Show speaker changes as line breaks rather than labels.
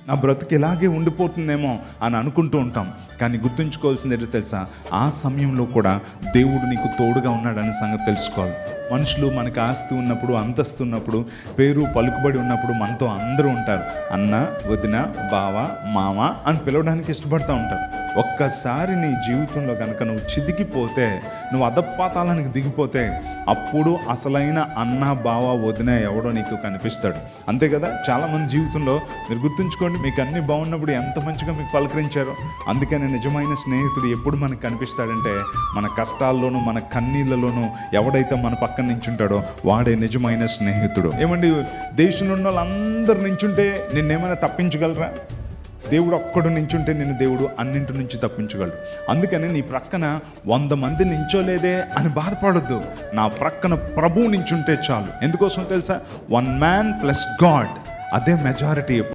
నా బ్రతుకు ఇలాగే ఉండిపోతుందేమో అని అనుకుంటూ ఉంటాం. కానీ గుర్తుంచుకోవాల్సింది ఏంటో తెలుసా, ఆ సమయంలో కూడా దేవుడు నీకు తోడుగా ఉన్నాడనే సంగతి తెలుసుకోవాలి. మనుషులు మనకు ఆస్తి ఉన్నప్పుడు, అంతస్తు ఉన్నప్పుడు, పేరు పలుకుబడి ఉన్నప్పుడు మనతో అందరూ ఉంటారు. అన్న, వదిన, బావ, మామ అని పిలవడానికి ఇష్టపడుతూ ఉంటారు. ఒక్కసారి నీ జీవితంలో కనుక నువ్వు చితికిపోతే, నువ్వు అధపాతాళానికి దిగిపోతే, అప్పుడు అసలైన అన్న, బావ, వదిన ఎవడో నీకు కనిపిస్తాడు. అంతే కదా. చాలామంది జీవితంలో మీరు గుర్తుంచుకోండి, మీకు అన్నీ బాగున్నప్పుడు ఎంత మంచిగా మీకు పలకరించారో. అందుకని నిజమైన స్నేహితుడు ఎప్పుడు మనకు కనిపిస్తాడంటే, మన కష్టాల్లోనూ మన కన్నీళ్ళలోనూ ఎవడైతే మన పక్కన నించుంటాడో వాడే నిజమైన స్నేహితుడు. ఏమండి, దేశంలో ఉన్న వాళ్ళందరూ నించుంటే నిన్నేమైనా తప్పించగలరా? దేవుడు ఒక్కడు నించుంటే నిన్ను దేవుడు అన్నింటి నుంచి తప్పించగలడు. అందుకని నీ ప్రక్కన 100 మంది నించోలేదే అని బాధపడొద్దు. నా ప్రక్కన ప్రభువు నించుంటే చాలు. ఎందుకోసం తెలుసా? 1 man + God, అదే మెజారిటీ.